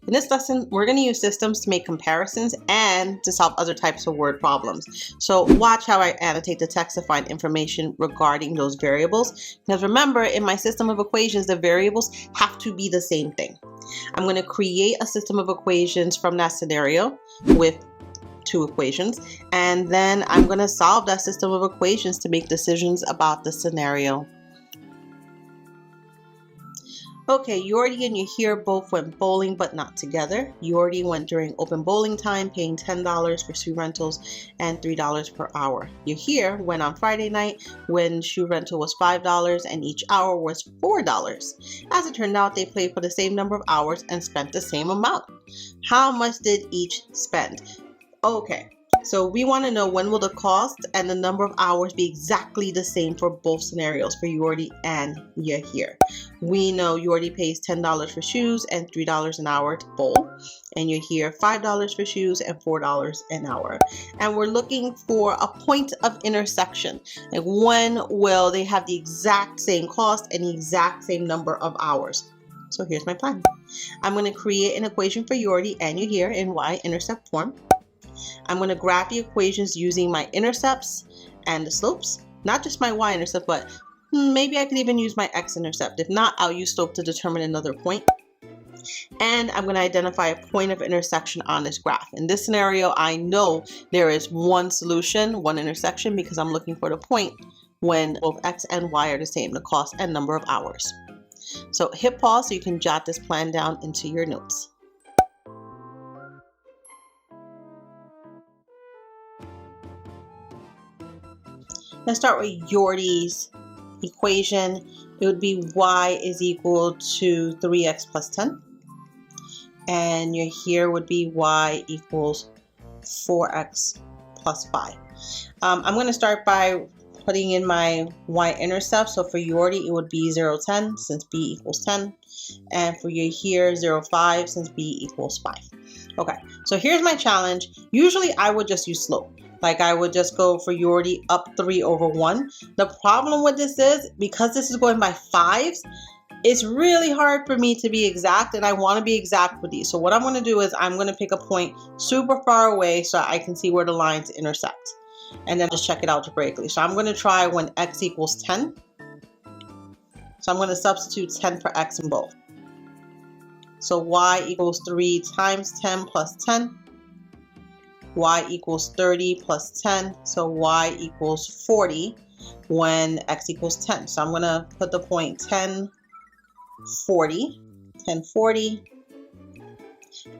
In this lesson, we're going to use systems to make comparisons and to solve other types of word problems. So watch how I annotate the text to find information regarding those variables. Because remember, in my system of equations, the variables have to be the same thing. I'm going to create a system of equations from that scenario with 2 equations, and then I'm going to solve that system of equations to make decisions about the scenario. Okay, Yordi and Yahir both went bowling, but not together. Yordi went during open bowling time, paying $10 for shoe rentals and $3 per hour. Yahir went on Friday night when shoe rental was $5 and each hour was $4. As it turned out, they played for the same number of hours and spent the same amount. How much did each spend? Okay, so we want to know when will the cost and the number of hours be exactly the same for both scenarios for Yordi and Yahir. We know Yordi pays $10 for shoes and $3 an hour to bowl, and Yahir $5 for shoes and $4 an hour. And we're looking for a point of intersection. Like, when will they have the exact same cost and the exact same number of hours? So here's my plan. I'm going to create an equation for Yordi and Yahir in y-intercept form. I'm going to graph the equations using my intercepts and the slopes, not just my y-intercept, but maybe I could even use my x-intercept. If not, I'll use slope to determine another point. And I'm going to identify a point of intersection on this graph. In this scenario, I know there is one solution, one intersection, because I'm looking for the point when both x and y are the same, the cost and number of hours. So hit pause so you can jot this plan down into your notes. Let's start with Yordi's equation. It would be y is equal to 3x plus 10. And Yahir would be y equals 4x plus 5. I'm going to start by putting in my y-intercept. So for Yordi, it would be 0, 10, since b equals 10. And for Yahir, 0, 5, since b equals 5. Okay, so here's my challenge. Usually I would just use slope. Like, I would just go for Yordi up 3 over 1. The problem with this is, because this is going by 5s, it's really hard for me to be exact, and I want to be exact with these. So what I'm going to do is I'm going to pick a point super far away so I can see where the lines intersect, and then just check it algebraically. So I'm going to try when x equals 10. So I'm going to substitute 10 for x in both. So y equals 3 times 10 plus 10. Y equals 30 plus 10, so y equals 40 when x equals 10. So I'm going to put the point 10, 40,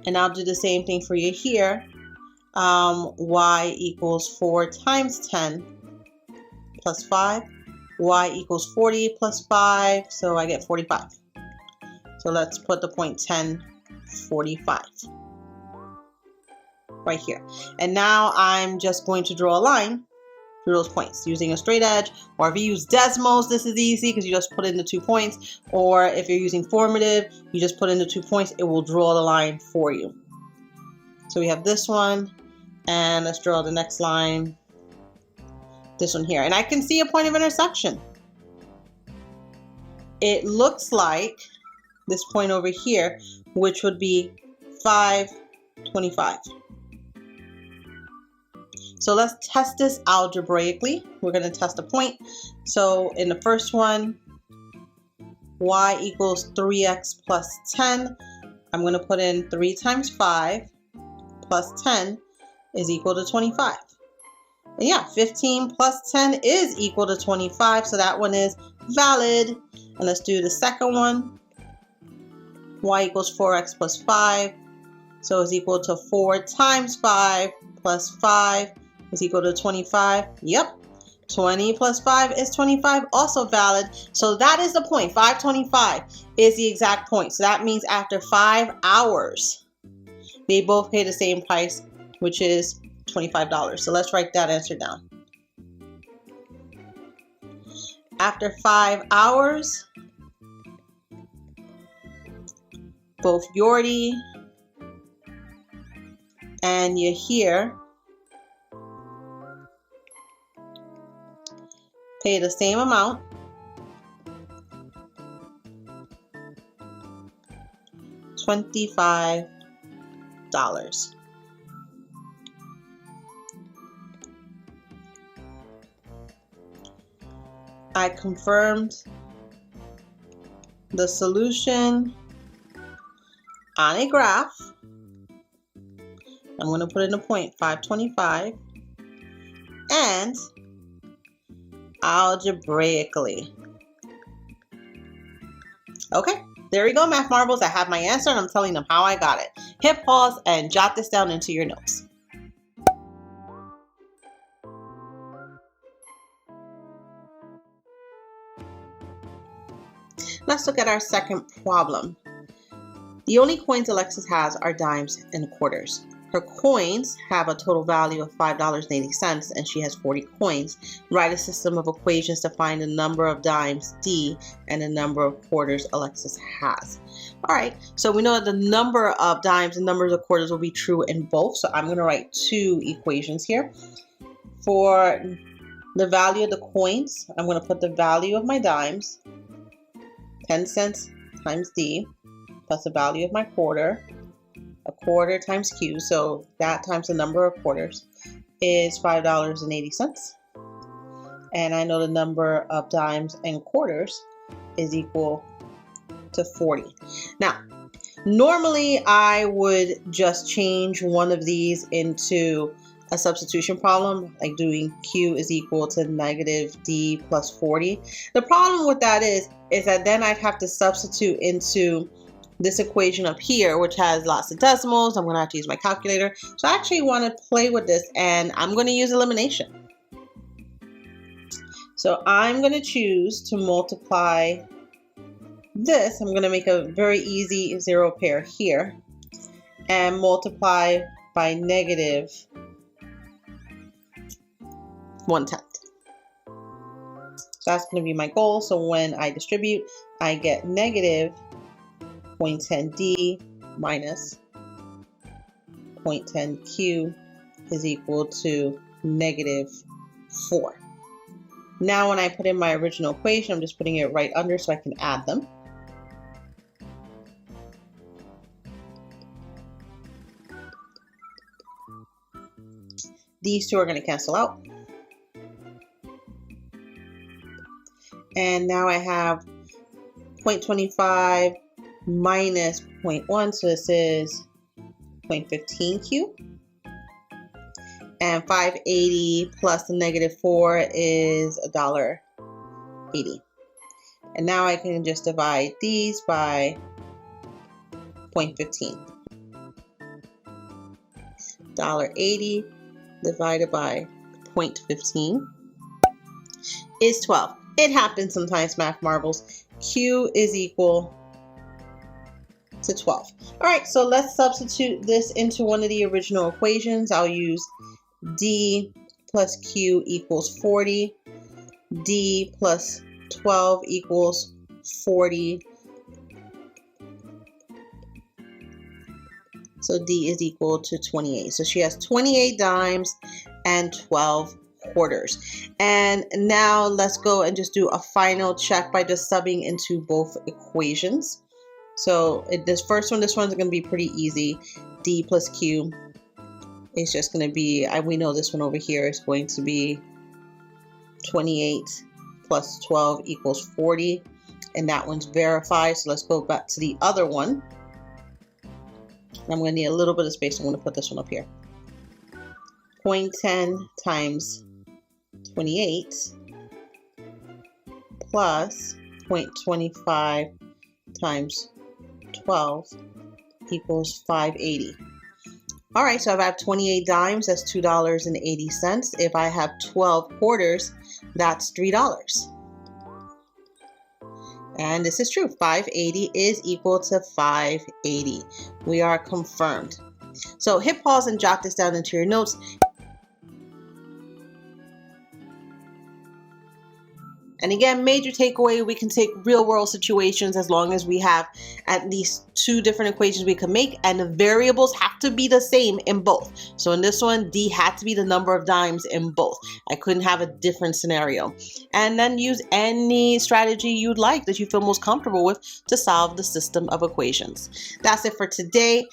and I'll do the same thing for you here. Y equals 4 times 10 plus 5. Y equals 40 plus 5, so I get 45. So let's put the point 10, 45. Right here. And now I'm just going to draw a line through those points using a straight edge, or if you use Desmos, this is easy because you just put in the 2 points, or if you're using formative, you just put in the 2 points, it will draw the line for you. So we have this one, and let's draw the next line, this one here, and I can see a point of intersection. It looks like this point over here, which would be 525. So let's test this algebraically. We're going to test a point. So in the first one, y equals 3x plus 10. I'm going to put in 3 times 5 plus 10 is equal to 25. And yeah, 15 plus 10 is equal to 25. So that one is valid. And let's do the second one. Y equals 4x plus 5. So it's equal to 4 times 5 plus 5 is equal to 25. Yep. 20 plus 5 is 25, also valid. So that is the point. 525 is the exact point. So that means after 5 hours, they both pay the same price, which is $25. So let's write that answer down. After 5 hours, both Yordi and Yahir pay the same amount, $25. I confirmed the solution on a graph. I'm going to put in a point 525 and algebraically. Okay, there we go, Math Marbles. I have my answer and I'm telling them how I got it. Hit pause and jot this down into your notes. Let's look at our second problem. The only coins Alexis has are dimes and quarters. Her coins have a total value of $5.80 and she has 40 coins. Write a system of equations to find the number of dimes, D, and the number of quarters Alexis has. All right, so we know that the number of dimes and numbers of quarters will be true in both. So I'm going to write two equations here. For the value of the coins, I'm going to put the value of my dimes, 10 cents times D, plus the value of my quarter, a quarter times Q, so that times the number of quarters is $5.80. And I know the number of dimes and quarters is equal to 40. Now, normally I would just change one of these into a substitution problem, like doing Q is equal to negative D plus 40. The problem with that is that then I'd have to substitute into this equation up here, which has lots of decimals. I'm going to have to use my calculator. So I actually want to play with this and I'm going to use elimination. So I'm going to choose to multiply this. I'm going to make a very easy zero pair here and multiply by negative 1/10. So that's going to be my goal. So when I distribute, I get negative 0.10D minus 0.10Q is equal to negative 4. Now when I put in my original equation, I'm just putting it right under so I can add them. These two are going to cancel out. And now I have 0.25 minus 0.1, so this is 0.15Q. And 580 plus the negative 4 is $1.80. And now I can just divide these by 0.15. $1.80 divided by 0.15 is 12. It happens sometimes, Math Marbles. Q is equal to 12. All right, so let's substitute this into one of the original equations. I'll use D plus Q equals 40. D plus 12 equals 40. So D is equal to 28. So she has 28 dimes and 12 quarters. And now let's go and just do a final check by just subbing into both equations. So this one's going to be pretty easy. D plus Q is just going to be, we know this one over here is going to be 28 plus 12 equals 40. And that one's verified. So let's go back to the other one. I'm going to need a little bit of space. I'm going to put this one up here. 0.10 times 28 plus 0.25 times 12 equals 580. All right, so if I have 28 dimes, that's $2.80. If I have 12 quarters, that's $3. And this is true. 580 is equal to 580. We are confirmed. So hit pause and jot this down into your notes. And again, major takeaway, we can take real world situations as long as we have at least 2 different equations we can make, and the variables have to be the same in both. So in this one, D had to be the number of dimes in both. I couldn't have a different scenario. And then use any strategy you'd like that you feel most comfortable with to solve the system of equations. That's it for today.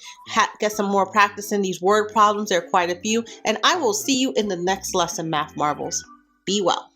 Get some more practice in these word problems. There are quite a few. And I will see you in the next lesson, Math Marvels. Be well.